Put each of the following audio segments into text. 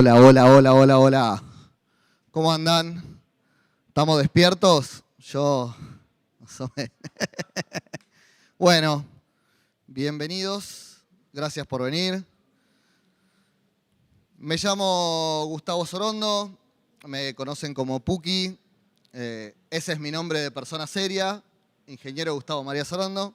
Hola, hola, hola, hola, hola. ¿Cómo andan? ¿Estamos despiertos? Yo... más o menos. Bueno, bienvenidos. Gracias por venir. Me llamo Gustavo Sorondo. Me conocen como Puki. Ese es mi nombre de persona seria. Ingeniero Gustavo María Sorondo.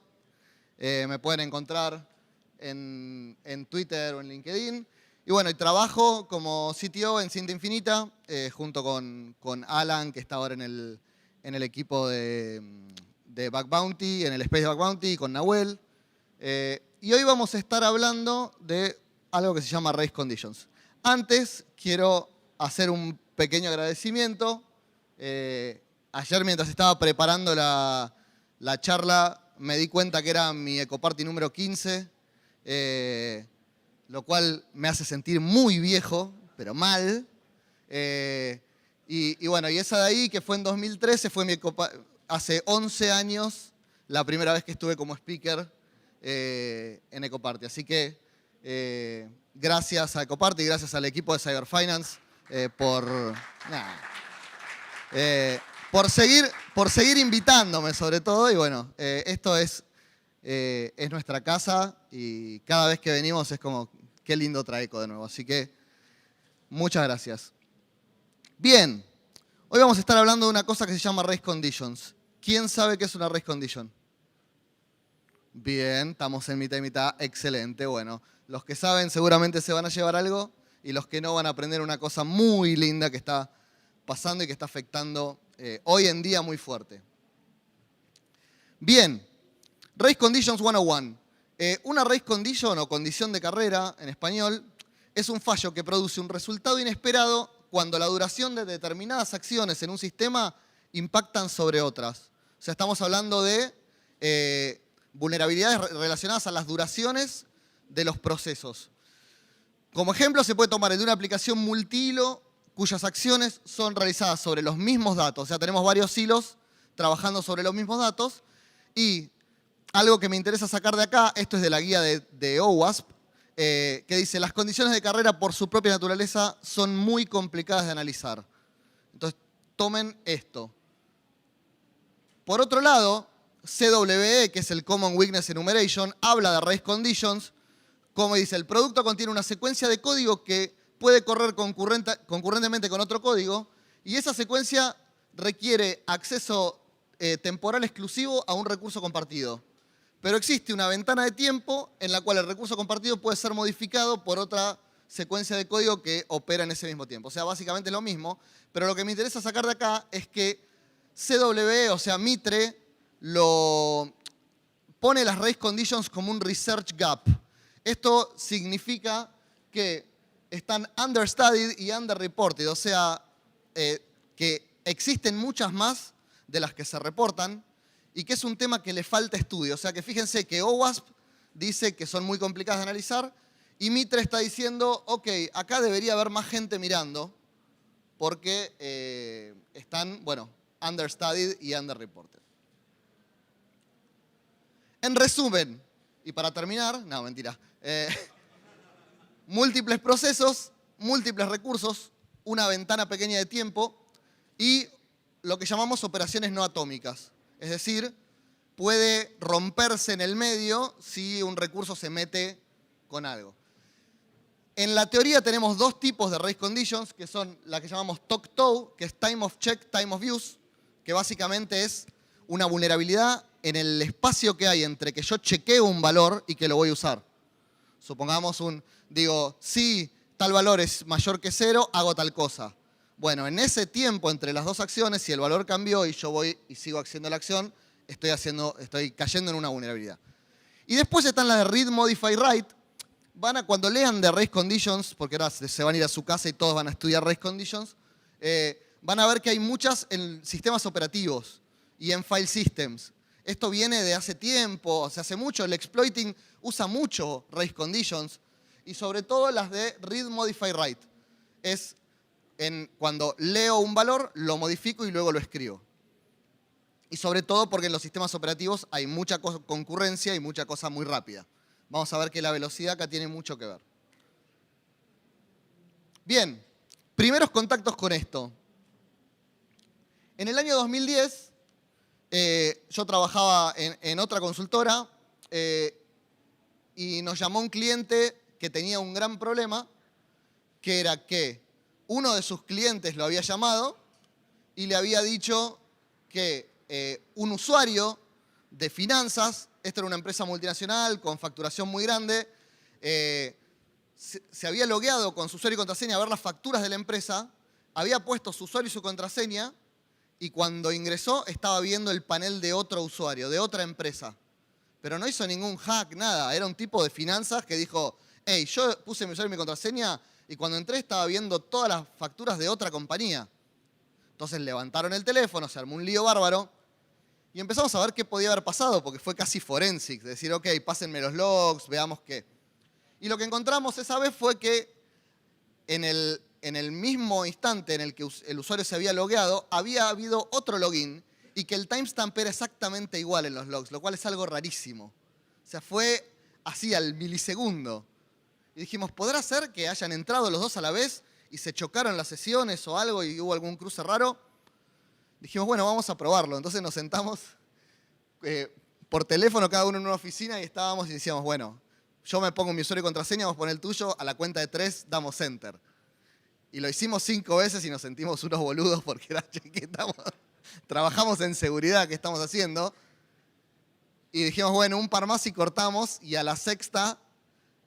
Me pueden encontrar en Twitter o en LinkedIn. Y bueno, y trabajo como CTO en Cinta Infinita, junto con Alan, que está ahora en el equipo de Bug Bounty, en el Space de Bug Bounty, y con Nahuel. Y hoy vamos a estar hablando de algo que se llama Race Conditions. Antes, quiero hacer un pequeño agradecimiento. Ayer, mientras estaba preparando la charla, me di cuenta que era mi Ecoparty número 15, lo cual me hace sentir muy viejo, pero mal. Y bueno, y esa de ahí, que fue en 2013, fue mi hace 11 años, la primera vez que estuve como speaker en Ecoparty. Así que gracias a Ecoparty y gracias al equipo de Cyberfinance por seguir invitándome, sobre todo. Y bueno, esto es nuestra casa y cada vez que venimos es como, qué lindo Traeco de nuevo. Así que muchas gracias. Bien, hoy vamos a estar hablando de una cosa que se llama Race Conditions. ¿Quién sabe qué es una Race Condition? Bien, estamos en mitad y mitad. Excelente. Bueno, los que saben seguramente se van a llevar algo y los que no van a aprender una cosa muy linda que está pasando y que está afectando hoy en día muy fuerte. Bien, Race Conditions 101. Una race condition o condición de carrera en español es un fallo que produce un resultado inesperado cuando la duración de determinadas acciones en un sistema impactan sobre otras. O sea, estamos hablando de vulnerabilidades relacionadas a las duraciones de los procesos. Como ejemplo, se puede tomar el de una aplicación multihilo cuyas acciones son realizadas sobre los mismos datos. O sea, tenemos varios hilos trabajando sobre los mismos datos. Y algo que me interesa sacar de acá, esto es de la guía de OWASP, que dice, las condiciones de carrera por su propia naturaleza son muy complicadas de analizar. Entonces, tomen esto. Por otro lado, CWE, que es el Common Weakness Enumeration, habla de Race Conditions, como dice, el producto contiene una secuencia de código que puede correr concurrentemente con otro código, y esa secuencia requiere acceso temporal exclusivo a un recurso compartido. Pero existe una ventana de tiempo en la cual el recurso compartido puede ser modificado por otra secuencia de código que opera en ese mismo tiempo. O sea, básicamente es lo mismo, pero lo que me interesa sacar de acá es que CWE, o sea, Mitre, pone las race conditions como un research gap. Esto significa que están understudied y underreported, o sea, que existen muchas más de las que se reportan y que es un tema que le falta estudio. O sea, que fíjense que OWASP dice que son muy complicadas de analizar y Mitre está diciendo, ok, acá debería haber más gente mirando porque están, bueno, understudied y underreported. En resumen, y para terminar, no, mentira, múltiples procesos, múltiples recursos, una ventana pequeña de tiempo y lo que llamamos operaciones no atómicas. Es decir, puede romperse en el medio si un recurso se mete con algo. En la teoría tenemos dos tipos de race conditions, que son la que llamamos TOC-TOW, que es time of check, time of use, que básicamente es una vulnerabilidad en el espacio que hay entre que yo chequeo un valor y que lo voy a usar. Supongamos digo, si tal valor es mayor que 0, hago tal cosa. Bueno, en ese tiempo entre las dos acciones, si el valor cambió y yo voy y sigo haciendo la acción, estoy cayendo en una vulnerabilidad. Y después están las de read, modify, write. Cuando lean de race conditions, porque ahora se van a ir a su casa y todos van a estudiar race conditions, van a ver que hay muchas en sistemas operativos y en file systems. Esto viene de hace tiempo, o sea, hace mucho. El exploiting usa mucho race conditions y sobre todo las de read, modify, write. Es cuando leo un valor, lo modifico y luego lo escribo. Y sobre todo porque en los sistemas operativos hay mucha concurrencia y mucha cosa muy rápida. Vamos a ver que la velocidad acá tiene mucho que ver. Bien, primeros contactos con esto. En el año 2010, yo trabajaba en otra consultora y nos llamó un cliente que tenía un gran problema, que era que uno de sus clientes lo había llamado y le había dicho que un usuario de finanzas, esta era una empresa multinacional con facturación muy grande, se había logueado con su usuario y contraseña a ver las facturas de la empresa, había puesto su usuario y su contraseña y cuando ingresó estaba viendo el panel de otro usuario, de otra empresa. Pero no hizo ningún hack, nada. Era un tipo de finanzas que dijo, hey, yo puse mi usuario y mi contraseña y cuando entré estaba viendo todas las facturas de otra compañía. Entonces levantaron el teléfono, se armó un lío bárbaro y empezamos a ver qué podía haber pasado, porque fue casi forensic, decir, ok, pásenme los logs, veamos qué. Y lo que encontramos esa vez fue que en el mismo instante en el que el usuario se había logueado, había habido otro login y que el timestamp era exactamente igual en los logs, lo cual es algo rarísimo. O sea, fue así al milisegundo. Y dijimos, ¿podrá ser que hayan entrado los dos a la vez y se chocaron las sesiones o algo y hubo algún cruce raro? Dijimos, bueno, vamos a probarlo. Entonces nos sentamos por teléfono cada uno en una oficina y estábamos y decíamos, bueno, yo me pongo mi usuario y contraseña, vos ponés el tuyo, a la cuenta de 3 damos enter. Y lo hicimos 5 veces y nos sentimos unos boludos porque era, che, ¿qué trabajamos en seguridad, ¿qué estamos haciendo? Y dijimos, bueno, un par más y cortamos. Y a la sexta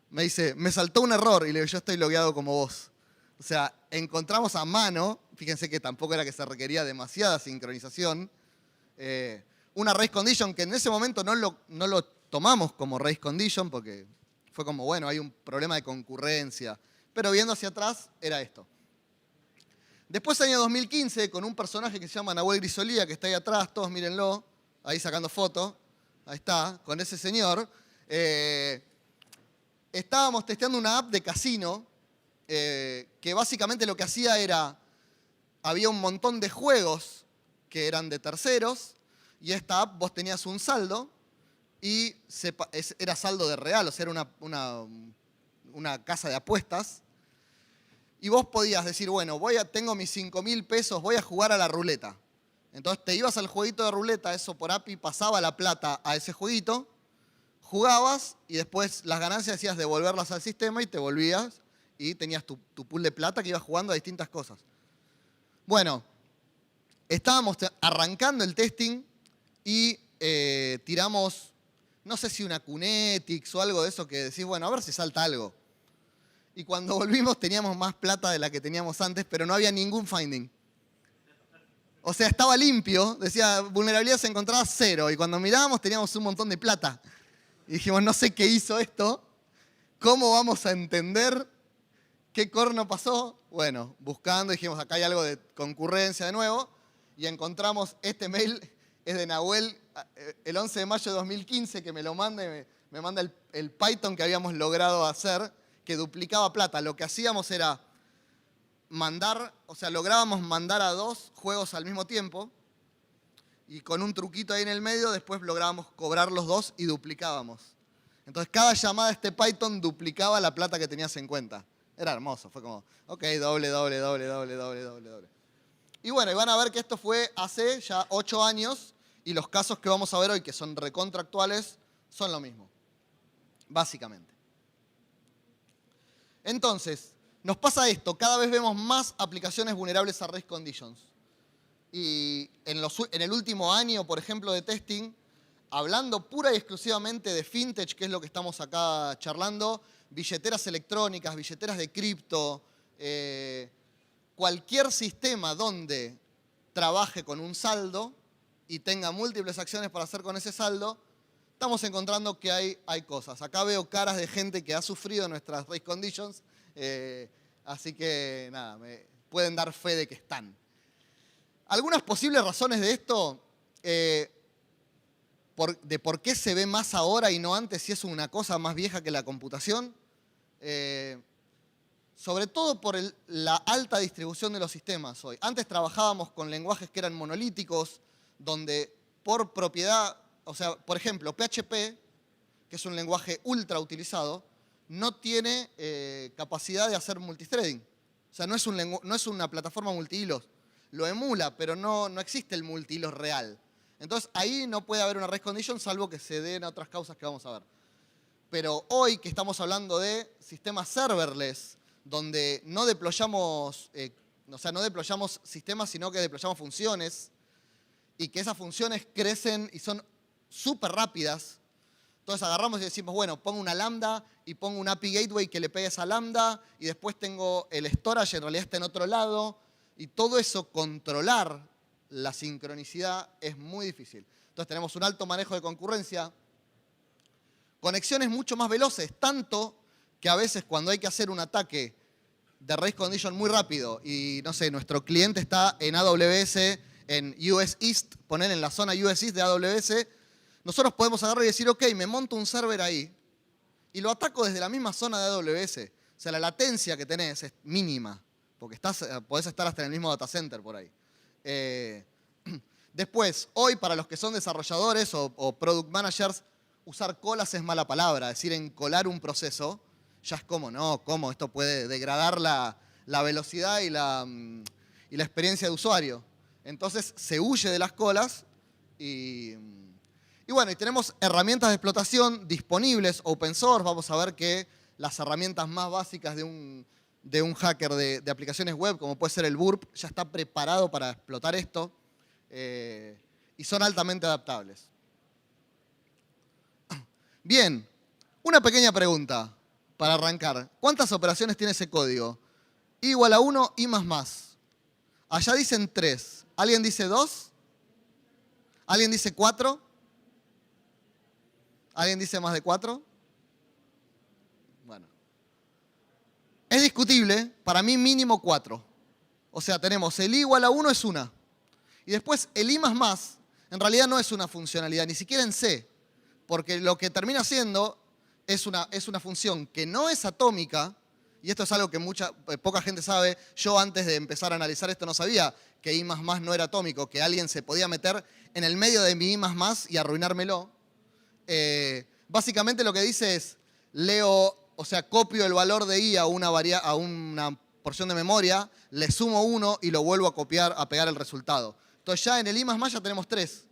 me dice, me saltó un error. Y le digo, yo estoy logueado como vos. O sea, encontramos a mano, fíjense que tampoco era que se requería demasiada sincronización, una race condition que en ese momento no lo tomamos como race condition porque fue como, bueno, hay un problema de concurrencia. Pero viendo hacia atrás, era esto. Después, año 2015, con un personaje que se llama Nahuel Grisolía, que está ahí atrás, todos mírenlo, ahí sacando foto, ahí está, con ese señor. Estábamos testeando una app de casino que básicamente lo que hacía era, había un montón de juegos que eran de terceros y esta app vos tenías un saldo y era saldo de real, o sea, era una casa de apuestas. Y vos podías decir, bueno, tengo mis 5.000 pesos, voy a jugar a la ruleta. Entonces te ibas al jueguito de ruleta, eso por API pasaba la plata a ese jueguito, jugabas y después las ganancias decías devolverlas al sistema y te volvías y tenías tu pool de plata que ibas jugando a distintas cosas. Bueno, estábamos arrancando el testing y tiramos, no sé si una Kunetics o algo de eso que decís, bueno, a ver si salta algo. Y cuando volvimos teníamos más plata de la que teníamos antes, pero no había ningún finding. O sea, estaba limpio, decía vulnerabilidades encontradas 0, y cuando mirábamos teníamos un montón de plata. Y dijimos, no sé qué hizo esto, ¿cómo vamos a entender qué corno pasó? Bueno, buscando, dijimos, acá hay algo de concurrencia de nuevo, y encontramos este mail, es de Nahuel, el 11 de mayo de 2015, que me lo manda y me manda el Python que habíamos logrado hacer, que duplicaba plata. Lo que hacíamos era lográbamos mandar a 2 juegos al mismo tiempo y con un truquito ahí en el medio después lográbamos cobrar los 2 y duplicábamos. Entonces cada llamada de este Python duplicaba la plata que tenías en cuenta. Era hermoso, fue como, ok, doble. Y bueno, y van a ver que esto fue hace ya 8 años y los casos que vamos a ver hoy, que son recontractuales, son lo mismo, básicamente. Entonces, nos pasa esto, cada vez vemos más aplicaciones vulnerables a race conditions. Y en el último año, por ejemplo, de testing, hablando pura y exclusivamente de fintech, que es lo que estamos acá charlando, billeteras electrónicas, billeteras de cripto, cualquier sistema donde trabaje con un saldo y tenga múltiples acciones para hacer con ese saldo, estamos encontrando que hay cosas. Acá veo caras de gente que ha sufrido nuestras race conditions, así que nada, pueden dar fe de que están. Algunas posibles razones de esto, de por qué se ve más ahora y no antes, si es una cosa más vieja que la computación, sobre todo por la alta distribución de los sistemas hoy. Antes trabajábamos con lenguajes que eran monolíticos, donde por propiedad, o sea, por ejemplo, PHP, que es un lenguaje ultra utilizado, no tiene capacidad de hacer multithreading. O sea, no es una plataforma multihilos. Lo emula, pero no existe el multihilos real. Entonces, ahí no puede haber una race condition salvo que se den otras causas que vamos a ver. Pero hoy que estamos hablando de sistemas serverless, donde no deployamos, no deployamos sistemas, sino que deployamos funciones, y que esas funciones crecen y son súper rápidas. Entonces agarramos y decimos, bueno, pongo una lambda y pongo un API gateway que le pegue a esa lambda, y después tengo el storage, en realidad está en otro lado, y todo eso, controlar la sincronicidad es muy difícil. Entonces tenemos un alto manejo de concurrencia, conexiones mucho más veloces, tanto que a veces cuando hay que hacer un ataque de race condition muy rápido y, no sé, nuestro cliente está en AWS, en US East, poner en la zona US East de AWS, nosotros podemos agarrar y decir, ok, me monto un server ahí y lo ataco desde la misma zona de AWS. O sea, la latencia que tenés es mínima, porque podés estar hasta en el mismo data center por ahí. Después, hoy para los que son desarrolladores o product managers, usar colas es mala palabra. Decir encolar un proceso, ya es como, no, ¿cómo? Esto puede degradar la velocidad y la experiencia de usuario. Entonces se huye de las colas y bueno, y tenemos herramientas de explotación disponibles, open source. Vamos a ver que las herramientas más básicas de un hacker de aplicaciones web, como puede ser el Burp, ya está preparado para explotar esto y son altamente adaptables. Bien, una pequeña pregunta para arrancar. ¿Cuántas operaciones tiene ese código? I igual a 1, I más más. Allá dicen 3. ¿Alguien dice 2? ¿Alguien dice 4? ¿Alguien dice más de 4? Bueno. Es discutible, para mí mínimo 4. O sea, tenemos el I igual a 1 es una. Y después el I más más, en realidad no es una funcionalidad, ni siquiera en C. Porque lo que termina siendo es una función que no es atómica, y esto es algo que poca gente sabe. Yo antes de empezar a analizar esto no sabía que I más más no era atómico, que alguien se podía meter en el medio de mi I más más y arruinármelo. Básicamente lo que dice es, copio el valor de I a una porción de memoria, le sumo 1 y lo vuelvo a copiar, a pegar el resultado. Entonces ya en el I más más ya tenemos 3.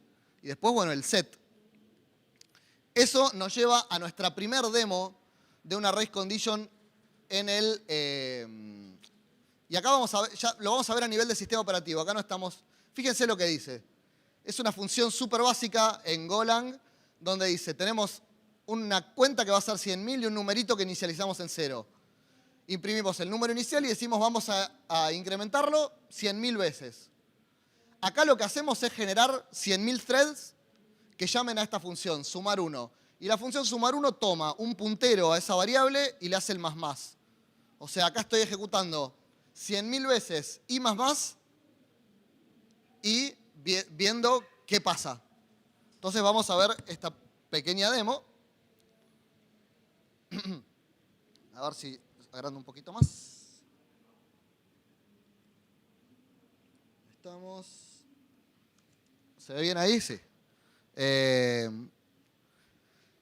Y después, bueno, el set. Eso nos lleva a nuestra primer demo de una race condition en el... y acá ya lo vamos a ver a nivel de sistema operativo. Acá no estamos... Fíjense lo que dice. Es una función súper básica en Golang, donde dice, tenemos una cuenta que va a ser 100.000 y un numerito que inicializamos en 0. Imprimimos el número inicial y decimos, vamos a incrementarlo 100.000 veces. Acá lo que hacemos es generar 100.000 threads que llamen a esta función, sumar 1. Y la función sumar 1 toma un puntero a esa variable y le hace el más más. O sea, acá estoy ejecutando 100.000 veces I más más y viendo qué pasa. Entonces vamos a ver esta pequeña demo. A ver si agrando un poquito más. Estamos. ¿Se ve bien ahí? Sí.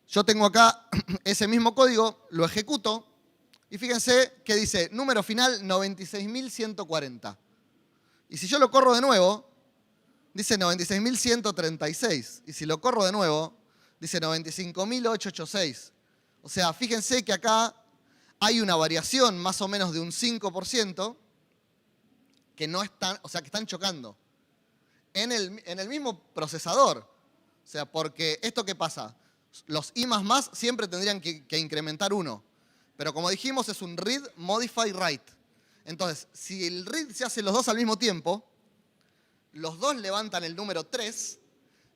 Yo tengo acá ese mismo código, lo ejecuto y fíjense que dice número final 96.140. Y si yo lo corro de nuevo, dice 96.136. Y si lo corro de nuevo, dice 95.886. O sea, fíjense que acá hay una variación más o menos de un 5% que no están, o sea, que están chocando en el mismo procesador. O sea, porque ¿esto qué pasa? Los I más más siempre tendrían que incrementar 1. Pero como dijimos, es un read, modify, write. Entonces, si el read se hace los dos al mismo tiempo, los dos levantan el número 3,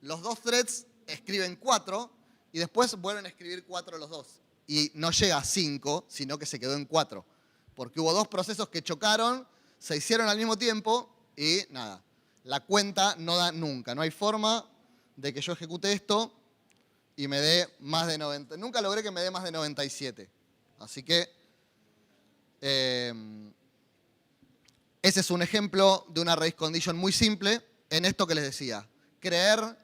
los dos threads escriben 4 y después vuelven a escribir 4 los dos. Y no llega a 5, sino que se quedó en 4. Porque hubo dos procesos que chocaron, se hicieron al mismo tiempo y nada. La cuenta no da nunca. No hay forma de que yo ejecute esto y me dé más de 90. Nunca logré que me dé más de 97. Así que ese es un ejemplo de una race condition muy simple en esto que les decía. Creer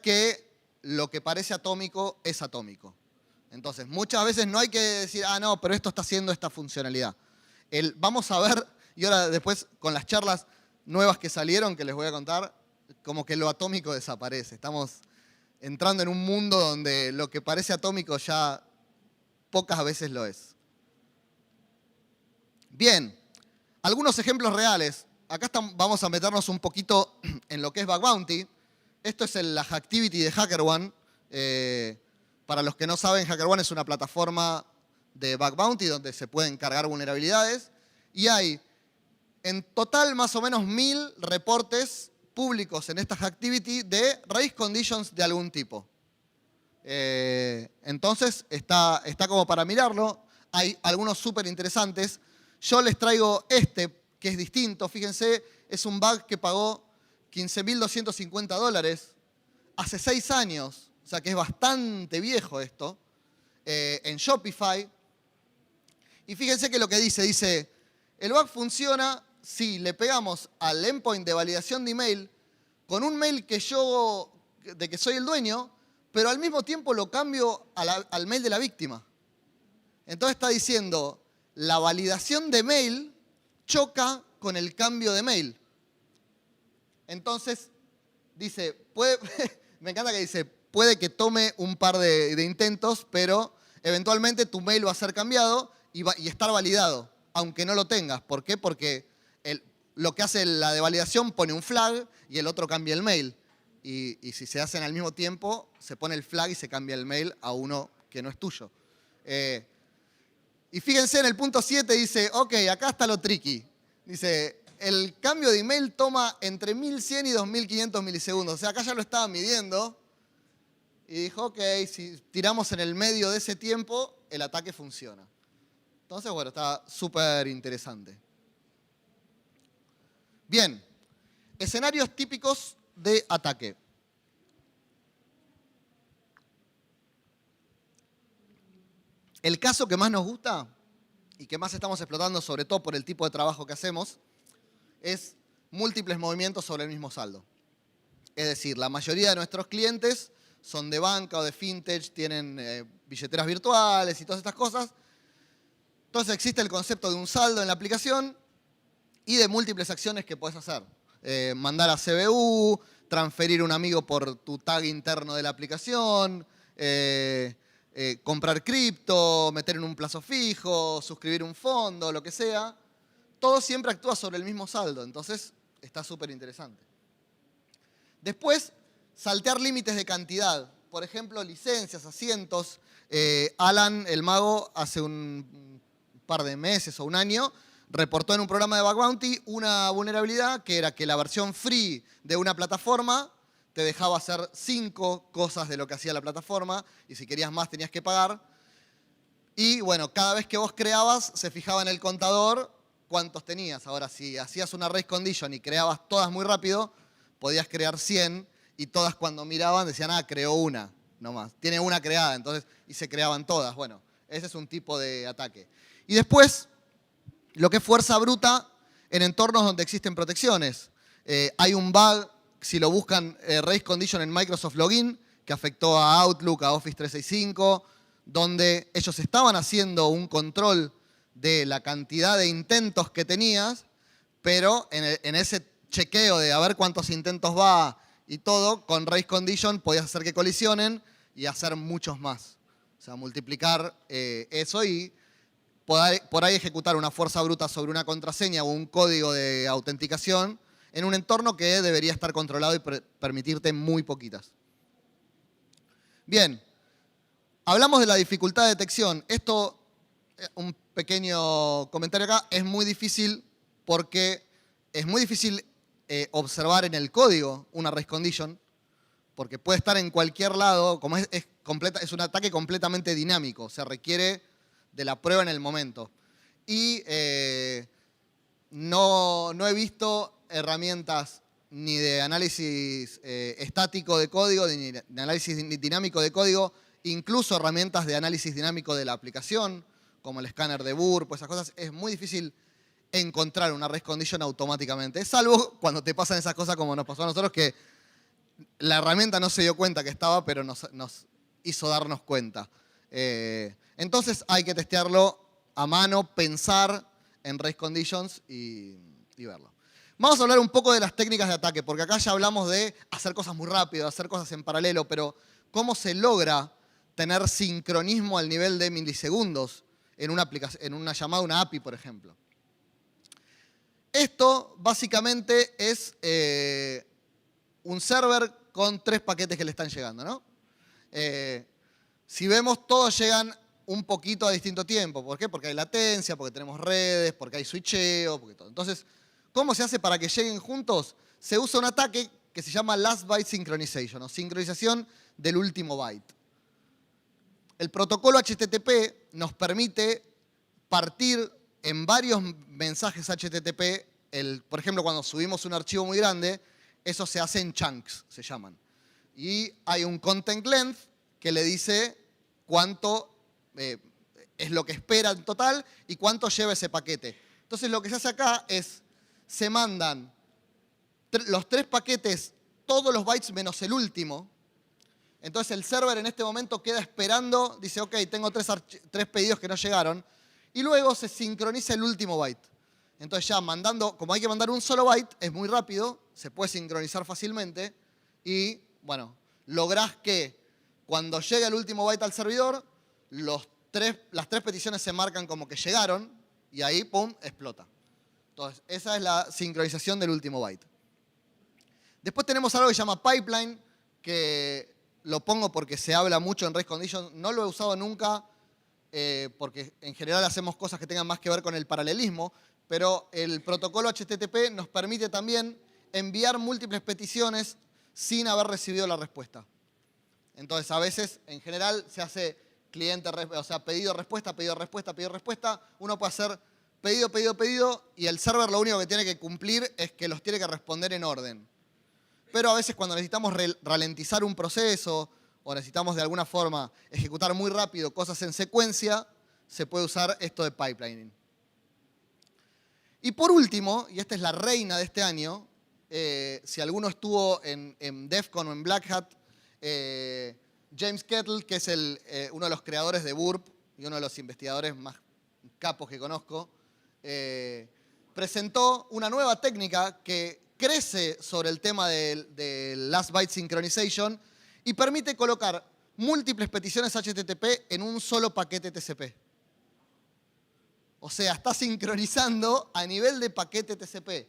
que lo que parece atómico es atómico. Entonces, muchas veces no hay que decir, ah, no, pero esto está haciendo esta funcionalidad. Vamos a ver, y ahora después con las charlas nuevas que salieron, que les voy a contar, como que lo atómico desaparece. Estamos entrando en un mundo donde lo que parece atómico ya pocas veces lo es. Bien, algunos ejemplos reales. Acá vamos a meternos un poquito en lo que es Bug Bounty. Esto es la Hacktivity de HackerOne. Para los que no saben, HackerOne es una plataforma de Bug Bounty donde se pueden cargar vulnerabilidades. Y hay en total más o menos 1000 reportes públicos en esta Hacktivity de race conditions de algún tipo. Entonces está como para mirarlo. Hay algunos súper interesantes. Yo les traigo este, que es distinto. Fíjense, es un bug que pagó $15.250 hace 6 años. O sea que es bastante viejo esto. En Shopify. Y fíjense que lo que dice, el bug funciona si le pegamos al endpoint de validación de email con un mail de que soy el dueño, pero al mismo tiempo lo cambio al mail de la víctima. Entonces está diciendo, la validación de mail choca con el cambio de mail. Entonces, dice, me encanta que dice, puede que tome un par de intentos, pero eventualmente tu mail va a ser cambiado y estar validado, aunque no lo tengas. ¿Por qué? Porque lo que hace la de validación pone un flag y el otro cambia el mail. Y si se hacen al mismo tiempo, se pone el flag y se cambia el mail a uno que no es tuyo. Y fíjense en el punto 7 dice, ok, acá está lo tricky. Dice, el cambio de email toma entre 1100 y 2500 milisegundos. O sea, acá ya lo estaba midiendo. Y dijo, ok, si tiramos en el medio de ese tiempo, el ataque funciona. Entonces, bueno, está súper interesante. Bien, escenarios típicos de ataque. El caso que más nos gusta y que más estamos explotando, sobre todo por el tipo de trabajo que hacemos, es múltiples movimientos sobre el mismo saldo. Es decir, la mayoría de nuestros clientes son de banca o de fintech, tienen billeteras virtuales y todas estas cosas. Entonces existe el concepto de un saldo en la aplicación y de múltiples acciones que puedes hacer. Mandar a CBU, transferir un amigo por tu tag interno de la aplicación, comprar cripto, meter en un plazo fijo, suscribir un fondo, lo que sea. Todo siempre actúa sobre el mismo saldo, entonces está súper interesante. Después, saltear límites de cantidad. Por ejemplo, licencias, asientos. Alan, el mago, hace un par de meses o un año, reportó en un programa de Bug Bounty una vulnerabilidad que era que la versión free de una plataforma te dejaba hacer 5 cosas de lo que hacía la plataforma y si querías más tenías que pagar. Y bueno, cada vez que vos creabas se fijaba en el contador cuántos tenías. Ahora, si hacías una race condition y creabas todas muy rápido, podías crear 100 y todas cuando miraban decían, ah, creó una nomás. Tiene una creada, entonces, y se creaban todas. Bueno, ese es un tipo de ataque. Y después, lo que es fuerza bruta en entornos donde existen protecciones. Hay un bug, si lo buscan, race condition en Microsoft Login, que afectó a Outlook, a Office 365, donde ellos estaban haciendo un control de la cantidad de intentos que tenías, pero en ese chequeo de a ver cuántos intentos va y todo, con race condition podías hacer que colisionen y hacer muchos más. O sea, multiplicar eso y por ahí ejecutar una fuerza bruta sobre una contraseña o un código de autenticación en un entorno que debería estar controlado y permitirte muy poquitas. Bien, hablamos de la dificultad de detección. Esto, un pequeño comentario acá, es muy difícil porque es muy difícil observar en el código una race condition, porque puede estar en cualquier lado, como es un ataque completamente dinámico, se requiere de la prueba en el momento. Y no he visto herramientas ni de análisis estático de código, ni de análisis dinámico de código, incluso herramientas de análisis dinámico de la aplicación, como el escáner de Burp, pues esas cosas. Es muy difícil encontrar una race condition automáticamente, salvo cuando te pasan esas cosas como nos pasó a nosotros, que la herramienta no se dio cuenta que estaba, pero nos hizo darnos cuenta. Entonces hay que testearlo a mano, pensar en race conditions y verlo. Vamos a hablar un poco de las técnicas de ataque, porque acá ya hablamos de hacer cosas muy rápido, hacer cosas en paralelo, pero ¿cómo se logra tener sincronismo al nivel de milisegundos en una llamada a una API, por ejemplo? Esto básicamente es un server con 3 paquetes que le están llegando, ¿no? Si vemos, todos llegan un poquito a distinto tiempo. ¿Por qué? Porque hay latencia, porque tenemos redes, porque hay switcheo, porque todo. Entonces, ¿cómo se hace para que lleguen juntos? Se usa un ataque que se llama Last Byte Synchronization, o sincronización del último byte. El protocolo HTTP nos permite partir en varios mensajes HTTP. Por ejemplo, cuando subimos un archivo muy grande, eso se hace en chunks, se llaman. Y hay un content length que le dice cuánto es lo que espera en total y cuánto lleva ese paquete. Entonces lo que se hace acá es, se mandan los 3 paquetes, todos los bytes menos el último. Entonces el server en este momento queda esperando, dice, ok, tengo 3 pedidos que no llegaron, y luego se sincroniza el último byte. Entonces ya mandando, como hay que mandar un solo byte, es muy rápido, se puede sincronizar fácilmente, y bueno, lográs que cuando llegue el último byte al servidor, las 3 peticiones se marcan como que llegaron, y ahí, pum, explota. Entonces, esa es la sincronización del último byte. Después tenemos algo que se llama pipeline, que lo pongo porque se habla mucho en race conditions. No lo he usado nunca, porque en general hacemos cosas que tengan más que ver con el paralelismo, pero el protocolo HTTP nos permite también enviar múltiples peticiones sin haber recibido la respuesta. Entonces, a veces, en general, se hace pedido, respuesta, pedido, respuesta, pedido, respuesta. Uno puede hacer pedido, pedido, pedido, y el server lo único que tiene que cumplir es que los tiene que responder en orden. Pero a veces cuando necesitamos ralentizar un proceso o necesitamos de alguna forma ejecutar muy rápido cosas en secuencia, se puede usar esto de pipelining. Y por último, y esta es la reina de este año, si alguno estuvo en DEF CON o en Black Hat, James Kettle, que es uno de los creadores de Burp y uno de los investigadores más capos que conozco, presentó una nueva técnica que crece sobre el tema del Last Byte Synchronization y permite colocar múltiples peticiones HTTP en un solo paquete TCP. O sea, está sincronizando a nivel de paquete TCP.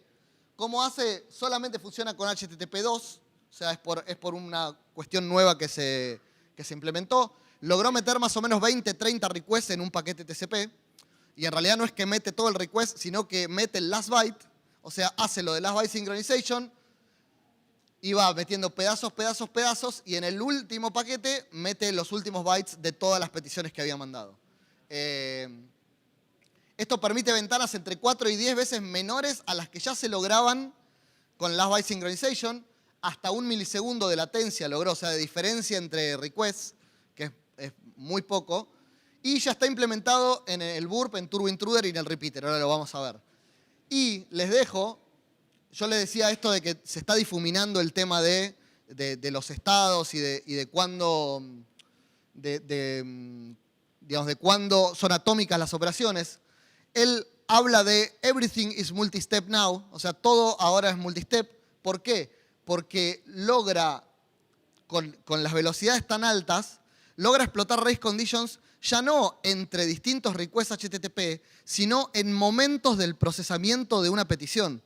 ¿Cómo hace? Solamente funciona con HTTP 2, o sea, es por una cuestión nueva que se implementó. Logró meter más o menos 20, 30 requests en un paquete TCP. Y en realidad no es que mete todo el request, sino que mete el last byte. O sea, hace lo de last byte synchronization y va metiendo pedazos, pedazos, pedazos. Y en el último paquete mete los últimos bytes de todas las peticiones que había mandado. Esto permite ventanas entre 4 y 10 veces menores a las que ya se lograban con last byte synchronization. Hasta 1 milisegundo de latencia logró, o sea, de diferencia entre requests, que es muy poco. Y ya está implementado en el Burp, en Turbo Intruder y en el Repeater. Ahora lo vamos a ver. Y les dejo, yo les decía esto de que se está difuminando el tema de los estados y de cuándo, digamos, de cuándo son atómicas las operaciones. Él habla de everything is multi-step now, o sea, todo ahora es multi-step. ¿Por qué? Porque logra, con las velocidades tan altas, logra explotar race conditions ya no entre distintos requests HTTP, sino en momentos del procesamiento de una petición.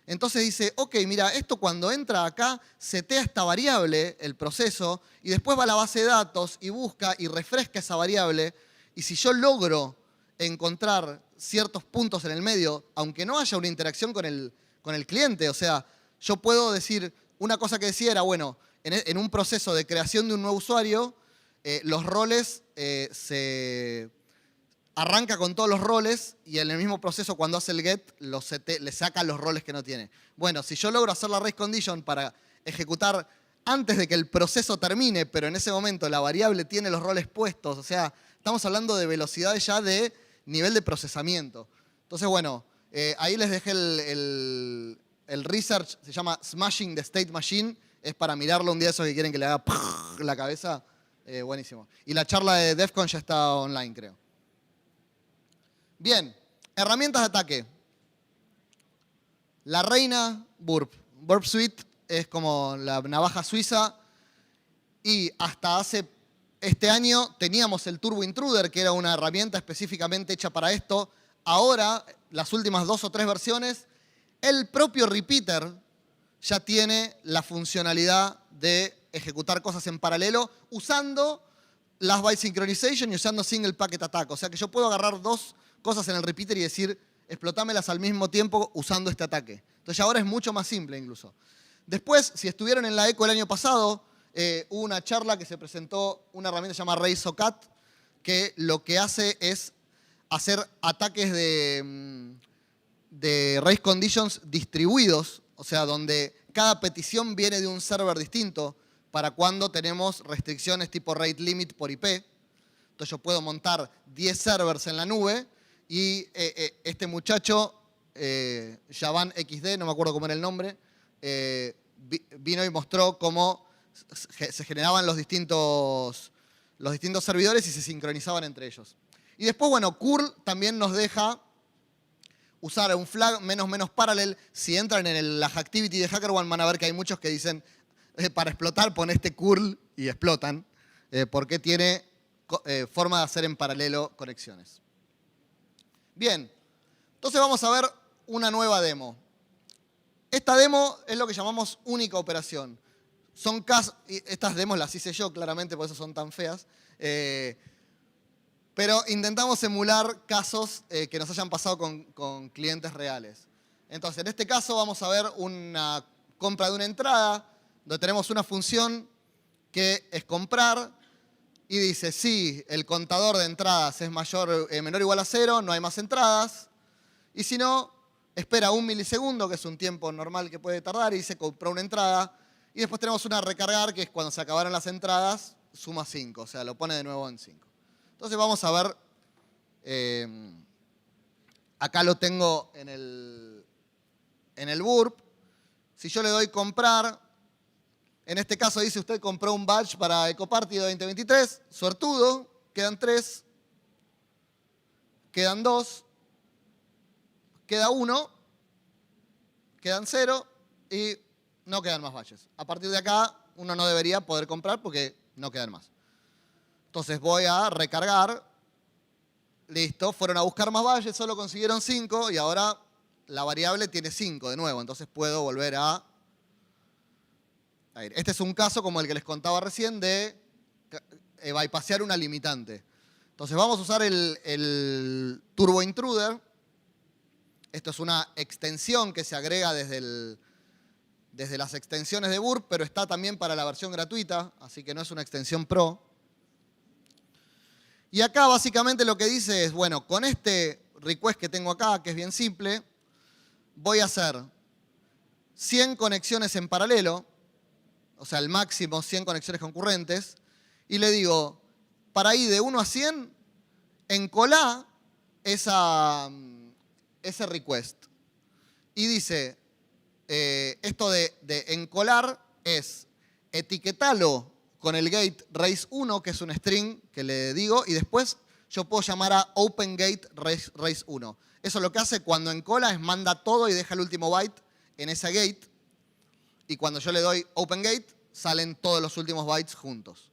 Entonces dice, ok, mira, esto cuando entra acá, setea esta variable, el proceso, y después va a la base de datos y busca y refresca esa variable, y si yo logro encontrar ciertos puntos en el medio, aunque no haya una interacción con el cliente, o sea, yo puedo decir, una cosa que decía era, bueno, en un proceso de creación de un nuevo usuario, los roles se arranca con todos los roles y en el mismo proceso cuando hace el get le saca los roles que no tiene. Bueno, si yo logro hacer la race condition para ejecutar antes de que el proceso termine, pero en ese momento la variable tiene los roles puestos, o sea, estamos hablando de velocidades ya de nivel de procesamiento. Entonces, bueno, ahí les dejé el research, se llama Smashing the State Machine, es para mirarlo un día esos que quieren que le haga la cabeza. Buenísimo. Y la charla de DEF CON ya está online, creo. Bien, herramientas de ataque. La reina Burp. Burp Suite es como la navaja suiza y hasta este año teníamos el Turbo Intruder, que era una herramienta específicamente hecha para esto. Ahora, las últimas 2 o 3 versiones, el propio repeater ya tiene la funcionalidad de ejecutar cosas en paralelo usando Last Byte Synchronization y usando Single Packet Attack. O sea que yo puedo agarrar 2 cosas en el repeater y decir, explotámelas al mismo tiempo usando este ataque. Entonces ahora es mucho más simple incluso. Después, si estuvieron en la ECO el año pasado, hubo una charla que se presentó una herramienta llamada RaceOCat, que lo que hace es hacer ataques de race conditions distribuidos, o sea, donde cada petición viene de un server distinto para cuando tenemos restricciones tipo rate limit por IP. Entonces yo puedo montar 10 servers en la nube y este muchacho, Javan XD, no me acuerdo cómo era el nombre, vino y mostró cómo se generaban los distintos servidores y se sincronizaban entre ellos. Y después, bueno, curl también nos deja usar un flag menos parallel. Si entran en la Hacktivity de HackerOne van a ver que hay muchos que dicen, para explotar pon este curl y explotan, porque tiene forma de hacer en paralelo conexiones. Bien, entonces vamos a ver una nueva demo. Esta demo es lo que llamamos única operación. Son casos, estas demos las hice yo claramente, por eso son tan feas, pero intentamos emular casos que nos hayan pasado con clientes reales. Entonces, en este caso vamos a ver una compra de una entrada, donde tenemos una función que es comprar y dice, si el contador de entradas es menor o igual a 0, no hay más entradas. Y si no, espera 1 milisegundo, que es un tiempo normal que puede tardar, y dice, compró una entrada. Y después tenemos una recargar, que es cuando se acabaron las entradas, suma 5, o sea, lo pone de nuevo en 5. Entonces vamos a ver, acá lo tengo en el Burp. Si yo le doy comprar, en este caso dice usted compró un badge para EcoParty 2023, suertudo, quedan 3, quedan 2, queda 1, quedan 0 y no quedan más badges. A partir de acá uno no debería poder comprar porque no quedan más. Entonces voy a recargar, listo, fueron a buscar más badges, solo consiguieron 5 y ahora la variable tiene 5 de nuevo, entonces puedo volver a ir. Este es un caso como el que les contaba recién de bypassear una limitante. Entonces vamos a usar el Turbo Intruder. Esto es una extensión que se agrega desde las extensiones de Burp, pero está también para la versión gratuita, así que no es una extensión pro. Y acá básicamente lo que dice es, bueno, con este request que tengo acá, que es bien simple, voy a hacer 100 conexiones en paralelo, o sea, el máximo 100 conexiones concurrentes, y le digo, para ir de 1 a 100, encolá ese request. Y dice, esto de encolar es etiquetalo con el gate raise1, que es un string que le digo, y después yo puedo llamar a OpenGate raise1. Eso lo que hace cuando encola es manda todo y deja el último byte en ese gate, y cuando yo le doy OpenGate salen todos los últimos bytes juntos.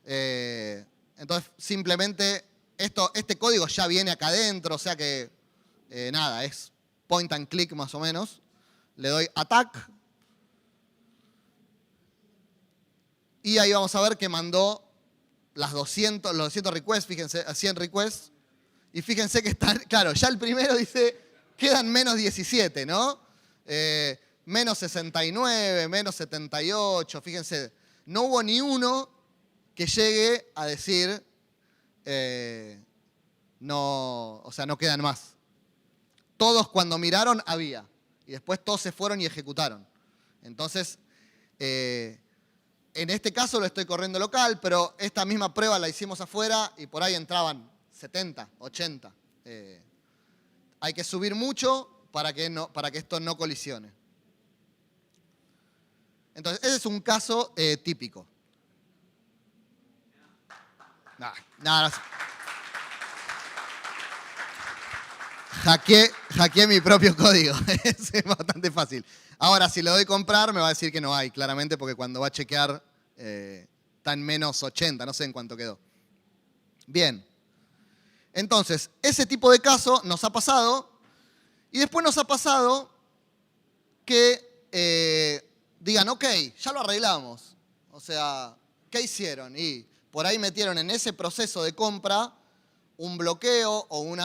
Entonces, simplemente, este código ya viene acá adentro, o sea que, nada, es point and click más o menos. Le doy attack. Y ahí vamos a ver que mandó los 200 requests, fíjense, 100 requests. Y fíjense que están, claro, ya el primero dice, quedan menos 17, ¿no? Menos 69, menos 78, fíjense. No hubo ni uno que llegue a decir, no, o sea, no quedan más. Todos cuando miraron había. Y después todos se fueron y ejecutaron. Entonces, en este caso lo estoy corriendo local, pero esta misma prueba la hicimos afuera y por ahí entraban 70, 80. Hay que subir mucho para que esto no colisione. Entonces, ese es un caso típico. No, no, no. Hackeé mi propio código. Es bastante fácil. Ahora, si le doy comprar, me va a decir que no hay, claramente, porque cuando va a chequear está en menos 80, no sé en cuánto quedó. Bien. Entonces, ese tipo de caso nos ha pasado, y después nos ha pasado que digan, ok, ya lo arreglamos. O sea, ¿qué hicieron? Y por ahí metieron en ese proceso de compra un bloqueo o un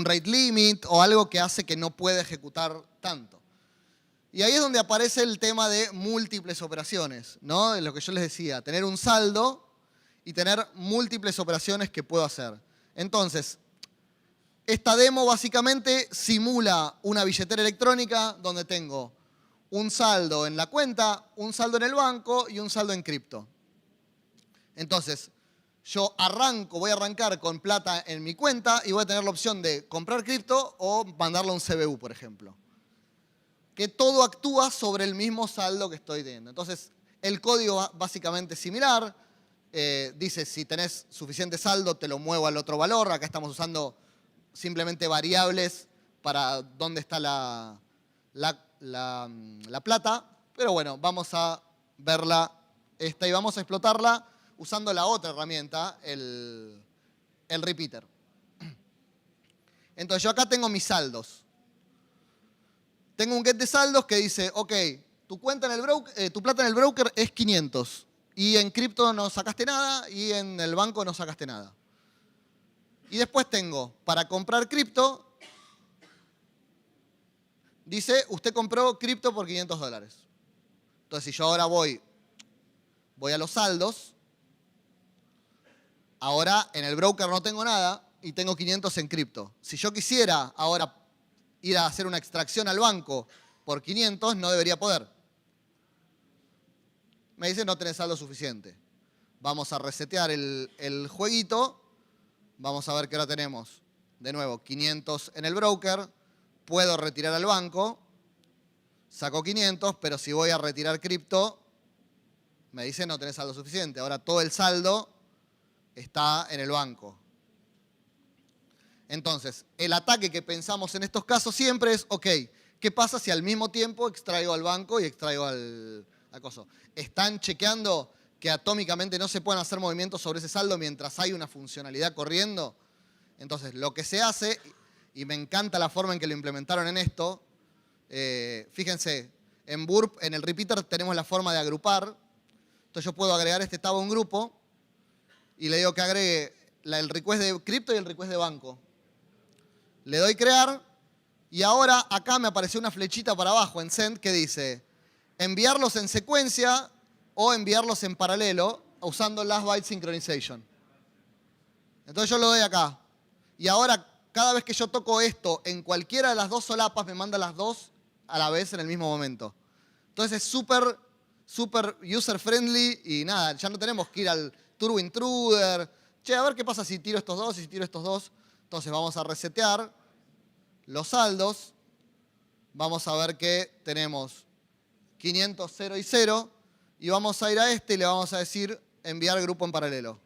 rate limit o algo que hace que no pueda ejecutar tanto. Y ahí es donde aparece el tema de múltiples operaciones, ¿no? De lo que yo les decía, tener un saldo y tener múltiples operaciones que puedo hacer. Entonces, esta demo básicamente simula una billetera electrónica donde tengo un saldo en la cuenta, un saldo en el banco y un saldo en cripto. Entonces, yo voy a arrancar con plata en mi cuenta y voy a tener la opción de comprar cripto o mandarlo a un CBU, por ejemplo. Que todo actúa sobre el mismo saldo que estoy teniendo. Entonces, el código básicamente es similar. Dice, si tenés suficiente saldo, te lo muevo al otro valor. Acá estamos usando simplemente variables para dónde está la plata. Pero bueno, vamos a verla esta y vamos a explotarla usando la otra herramienta, el repeater. Entonces yo acá tengo mis saldos. Tengo un get de saldos que dice, ok, tu plata en el broker es 500. Y en cripto no sacaste nada y en el banco no sacaste nada. Y después tengo, para comprar cripto, dice, usted compró cripto por $500. Entonces si yo ahora voy a los saldos, ahora en el broker no tengo nada y tengo 500 en cripto. Si yo quisiera ahora ir a hacer una extracción al banco por 500, no debería poder. Me dice no tenés saldo suficiente. Vamos a resetear el jueguito. Vamos a ver que ahora tenemos, de nuevo, 500 en el broker. Puedo retirar al banco. Saco 500, pero si voy a retirar cripto, me dice no tenés saldo suficiente. Ahora todo el saldo está en el banco. Entonces, el ataque que pensamos en estos casos siempre es, ok, ¿qué pasa si al mismo tiempo extraigo al banco y extraigo al coso? ¿Están chequeando que atómicamente no se pueden hacer movimientos sobre ese saldo mientras hay una funcionalidad corriendo? Entonces, lo que se hace, y me encanta la forma en que lo implementaron en esto, fíjense, en Burp, en el repeater, tenemos la forma de agrupar. Entonces yo puedo agregar este tab a un grupo y le digo que agregue el request de cripto y el request de banco. Le doy crear y ahora acá me apareció una flechita para abajo en Send que dice enviarlos en secuencia o enviarlos en paralelo usando Last Byte Synchronization. Entonces yo lo doy acá. Y ahora cada vez que yo toco esto en cualquiera de las dos solapas me manda las dos a la vez en el mismo momento. Entonces es súper user friendly y nada, ya no tenemos que ir al Turbo Intruder. Che, a ver qué pasa si tiro estos dos y si tiro estos dos. Entonces vamos a resetear los saldos. Vamos a ver que tenemos 500, 0 y 0. Y vamos a ir a este y le vamos a decir enviar grupo en paralelo.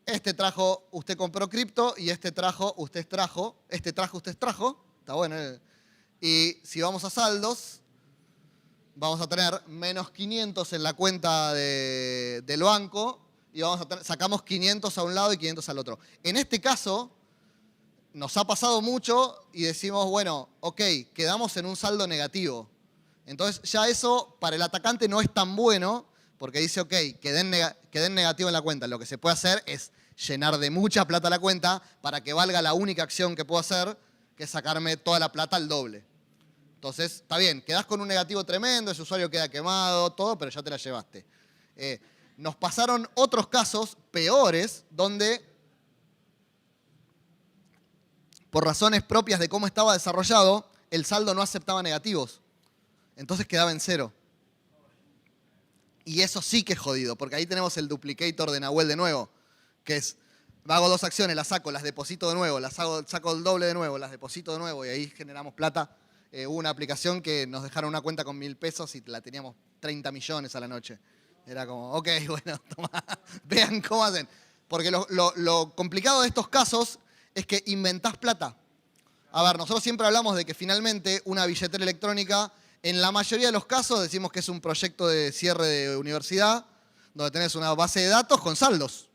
Este trajo, usted compró cripto y este trajo, usted trajo. Este trajo, usted trajo. Está bueno. Y si vamos a saldos, vamos a tener menos 500 en la cuenta del banco y sacamos 500 a un lado y 500 al otro. En este caso, nos ha pasado mucho y decimos, bueno, ok, quedamos en un saldo negativo. Entonces ya eso para el atacante no es tan bueno porque dice, ok, quedé en negativo en la cuenta. Lo que se puede hacer es llenar de mucha plata la cuenta para que valga la única acción que puedo hacer, que es sacarme toda la plata al doble. Entonces, está bien, quedás con un negativo tremendo, ese usuario queda quemado, todo, pero ya te la llevaste. Nos pasaron otros casos peores donde, por razones propias de cómo estaba desarrollado, el saldo no aceptaba negativos. Entonces quedaba en 0. Y eso sí que es jodido, porque ahí tenemos el duplicator de Nahuel de nuevo, que es, hago dos acciones, las saco, las deposito de nuevo, saco el doble de nuevo, las deposito de nuevo y ahí generamos plata. Hubo una aplicación que nos dejaron una cuenta con 1.000 pesos y la teníamos 30 millones a la noche. Era como, ok, bueno, toma, vean cómo hacen. Porque lo complicado de estos casos es que inventás plata. A ver, nosotros siempre hablamos de que finalmente una billetera electrónica, en la mayoría de los casos decimos que es un proyecto de cierre de universidad, donde tenés una base de datos con saldos.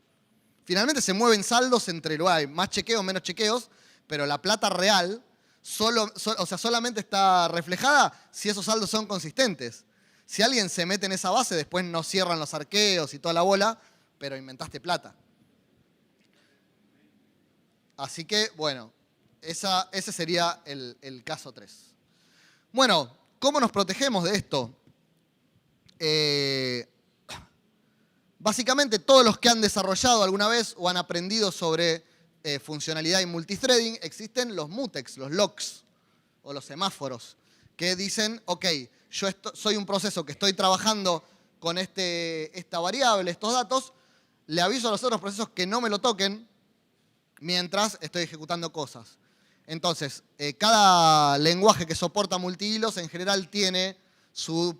Finalmente se mueven saldos entre lo hay, más chequeos, menos chequeos, pero la plata real solamente está reflejada si esos saldos son consistentes. Si alguien se mete en esa base, después no cierran los arqueos y toda la bola, pero inventaste plata. Así que, bueno, ese sería el caso 3. Bueno, ¿cómo nos protegemos de esto? Básicamente, todos los que han desarrollado alguna vez o han aprendido sobre funcionalidad y multithreading, existen los mutex, los locks o los semáforos, que dicen, ok, yo soy un proceso que estoy trabajando con esta variable, estos datos, le aviso a los otros procesos que no me lo toquen mientras estoy ejecutando cosas. Entonces, cada lenguaje que soporta multihilos en general tiene su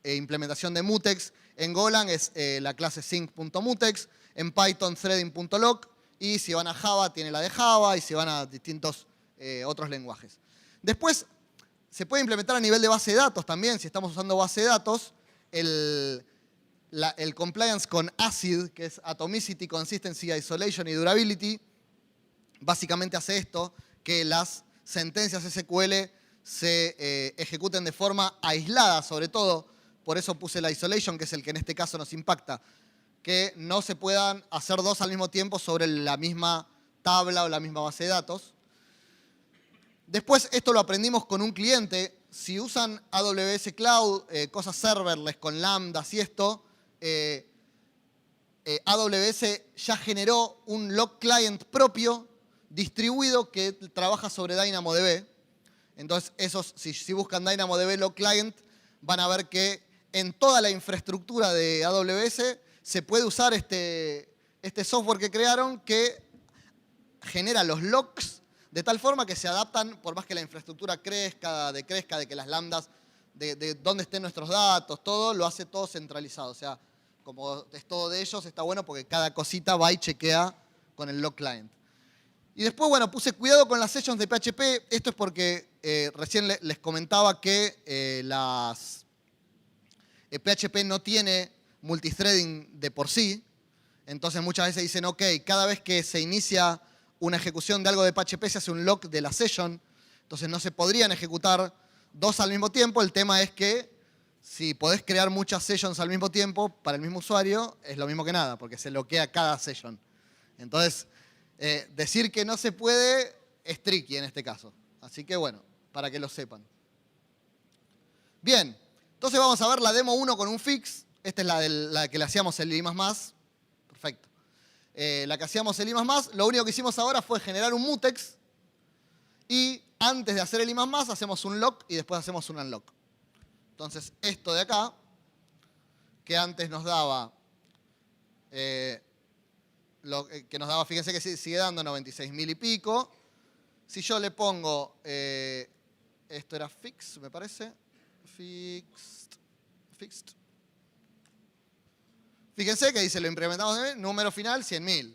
implementación de mutex. En Golang es la clase sync.mutex, en Python threading.lock, y si van a Java tiene la de Java, y si van a distintos otros lenguajes. Después, se puede implementar a nivel de base de datos también. Si estamos usando base de datos, el compliance con ACID, que es Atomicity, Consistency, Isolation y Durability, básicamente hace esto, que las sentencias SQL se ejecuten de forma aislada, sobre todo. Por eso puse la isolation, que es el que en este caso nos impacta. Que no se puedan hacer dos al mismo tiempo sobre la misma tabla o la misma base de datos. Después, esto lo aprendimos con un cliente. Si usan AWS Cloud, cosas serverless con lambdas y esto, AWS ya generó un log client propio distribuido que trabaja sobre DynamoDB. Entonces, si buscan DynamoDB log client, van a ver que en toda la infraestructura de AWS se puede usar este software que crearon que genera los logs de tal forma que se adaptan, por más que la infraestructura crezca, de que las lambdas, de dónde estén nuestros datos, todo, lo hace todo centralizado. O sea, como es todo de ellos, está bueno porque cada cosita va y chequea con el log client. Y después, bueno, puse cuidado con las sessions de PHP. Esto es porque recién les comentaba que PHP no tiene multithreading de por sí. Entonces muchas veces dicen, ok, cada vez que se inicia una ejecución de algo de PHP se hace un lock de la session. Entonces no se podrían ejecutar dos al mismo tiempo. El tema es que si podés crear muchas sessions al mismo tiempo para el mismo usuario, es lo mismo que nada, porque se loquea cada session. Entonces, decir que no se puede es tricky en este caso. Así que bueno, para que lo sepan. Bien, entonces vamos a ver la demo 1 con un fix. Esta es la que le hacíamos el I++. Perfecto. La que hacíamos el I++, lo único que hicimos ahora fue generar un mutex y antes de hacer el I++ hacemos un lock y después hacemos un unlock. Entonces, esto de acá, que antes nos daba, fíjense que sigue dando 96.000 y pico. Si yo le pongo, esto era fix, me parece, fixed. Fíjense que dice, lo implementamos en número final 100.000.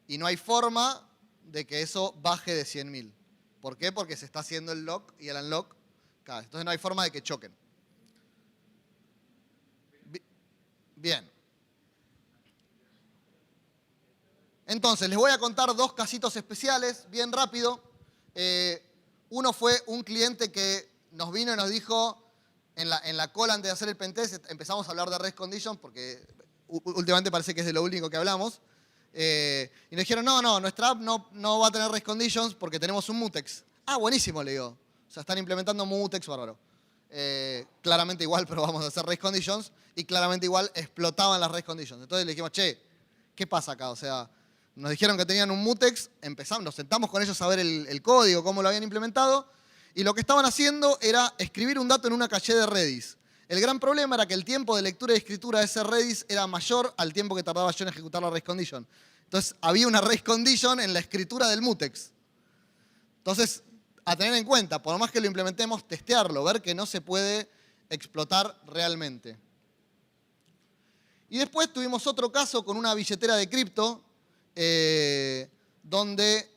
Y no hay forma de que eso baje de 100.000. ¿Por qué? Porque se está haciendo el lock y el unlock cada vez. Entonces no hay forma de que choquen. Bien. Entonces, les voy a contar dos casitos especiales, bien rápido. Uno fue un cliente que nos vino y nos dijo, en la cola antes de hacer el pentest, empezamos a hablar de race conditions, porque últimamente parece que es de lo único que hablamos. Y nos dijeron, no, nuestra app no va a tener race conditions porque tenemos un mutex. Ah, buenísimo, le digo. O sea, están implementando mutex, bárbaro. Claramente igual, pero vamos a hacer race conditions. Y claramente igual explotaban las race conditions. Entonces le dijimos, che, ¿qué pasa acá? O sea, nos dijeron que tenían un mutex, nos sentamos con ellos a ver el código, cómo lo habían implementado. Y lo que estaban haciendo era escribir un dato en una caché de Redis. El gran problema era que el tiempo de lectura y escritura de ese Redis era mayor al tiempo que tardaba yo en ejecutar la race condition. Entonces, había una race condition en la escritura del mutex. Entonces, a tener en cuenta, por más que lo implementemos, testearlo, ver que no se puede explotar realmente. Y después tuvimos otro caso con una billetera de cripto donde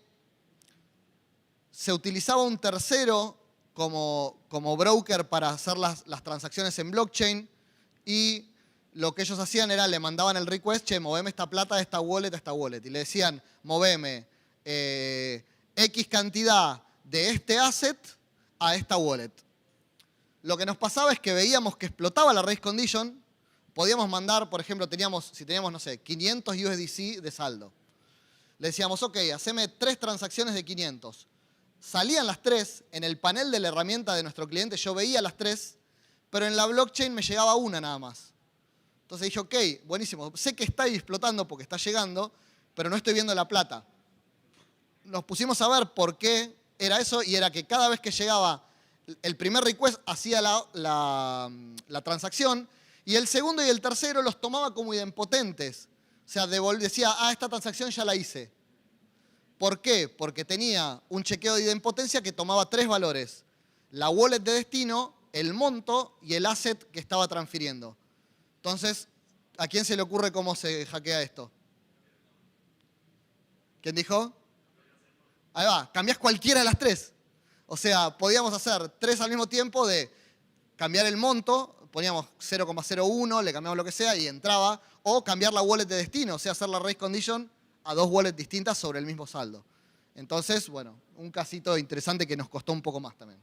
se utilizaba un tercero como broker para hacer las transacciones en blockchain y lo que ellos hacían era le mandaban el request, che, moveme esta plata de esta wallet a esta wallet. Y le decían, moveme X cantidad de este asset a esta wallet. Lo que nos pasaba es que veíamos que explotaba la race condition. Podíamos mandar, por ejemplo, si teníamos, no sé, 500 USDC de saldo. Le decíamos, ok, haceme 3 transacciones de 500. Salían las 3, en el panel de la herramienta de nuestro cliente yo veía las 3, pero en la blockchain me llegaba una nada más. Entonces dije, ok, buenísimo, sé que está explotando porque está llegando, pero no estoy viendo la plata. Nos pusimos a ver por qué era eso y era que cada vez que llegaba el primer request hacía la transacción y el segundo y el tercero los tomaba como idempotentes. O sea, decía, esta transacción ya la hice. ¿Por qué? Porque tenía un chequeo de idempotencia que tomaba 3 valores. La wallet de destino, el monto y el asset que estaba transfiriendo. Entonces, ¿a quién se le ocurre cómo se hackea esto? ¿Quién dijo? Ahí va, cambiás cualquiera de las 3. O sea, podíamos hacer 3 al mismo tiempo de cambiar el monto, poníamos 0,01, le cambiamos lo que sea y entraba, o cambiar la wallet de destino, o sea, hacer la race condition a 2 wallets distintas sobre el mismo saldo. Entonces, bueno, un casito interesante que nos costó un poco más también.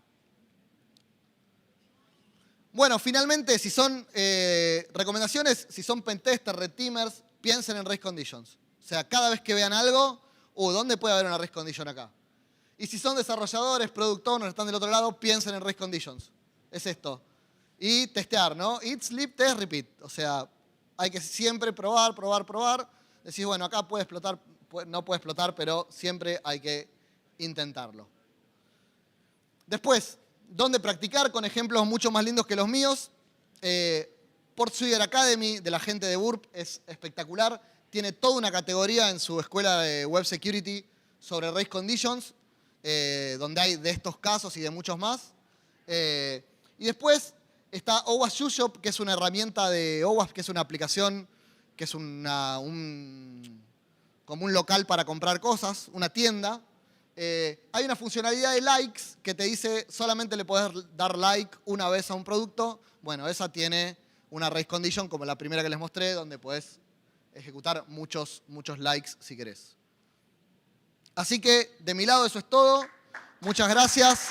Bueno, finalmente, si son recomendaciones, si son pentesters, red teamers, piensen en race conditions. O sea, cada vez que vean algo, ¿dónde puede haber una race condition acá? Y si son desarrolladores, product owners, están del otro lado, piensen en race conditions. Es esto. Y testear, ¿no? Eat, sleep, test, repeat. O sea, hay que siempre probar, probar, probar. Decís, bueno, acá puede explotar, no puede explotar, pero siempre hay que intentarlo. Después, ¿dónde practicar? Con ejemplos mucho más lindos que los míos. Portswigger Academy de la gente de Burp es espectacular. Tiene toda una categoría en su escuela de Web Security sobre race conditions, donde hay de estos casos y de muchos más. Y después está OWASP UShop, que es una herramienta de OWASP, que es una aplicación, que es como un local para comprar cosas, una tienda. Hay una funcionalidad de likes que te dice solamente le podés dar like una vez a un producto. Bueno, esa tiene una race condition como la primera que les mostré, donde podés ejecutar muchos likes si querés. Así que de mi lado eso es todo. Muchas gracias.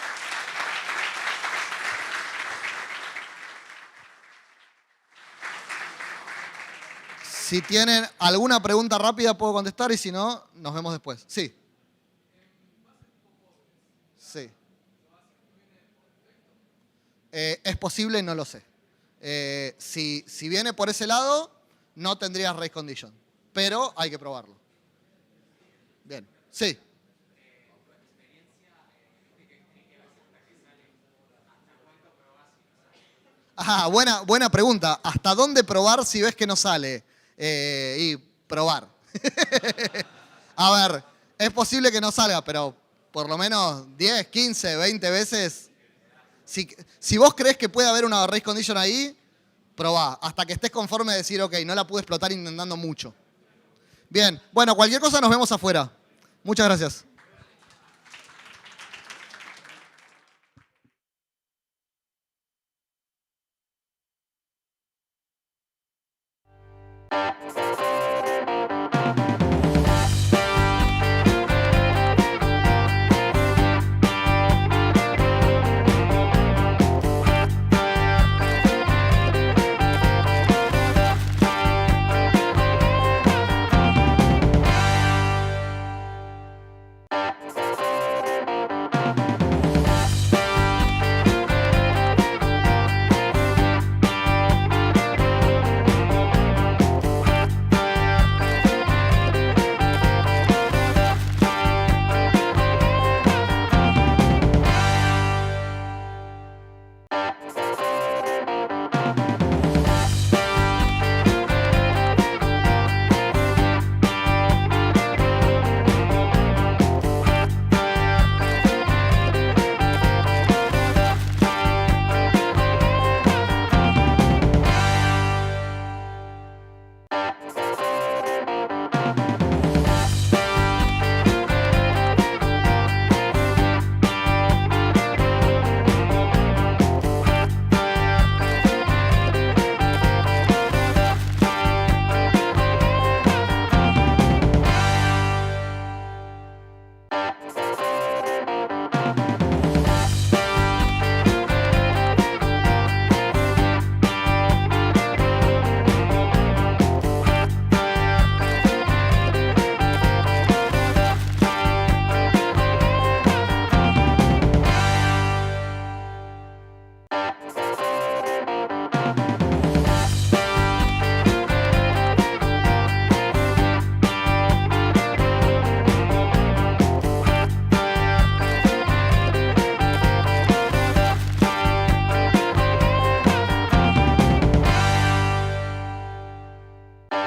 Si tienen alguna pregunta rápida puedo contestar y si no, nos vemos después. Sí. Sí. Es posible, no lo sé. Si viene por ese lado, no tendrías race condition. Pero hay que probarlo. Bien. Sí. Buena pregunta. ¿Hasta dónde probar si ves que no sale? Y probar. A ver, es posible que no salga, pero por lo menos 10, 15, 20 veces. Si vos crees que puede haber una race condition ahí, probá. Hasta que estés conforme de decir, ok, no la pude explotar intentando mucho. Bien, bueno, cualquier cosa nos vemos afuera. Muchas gracias.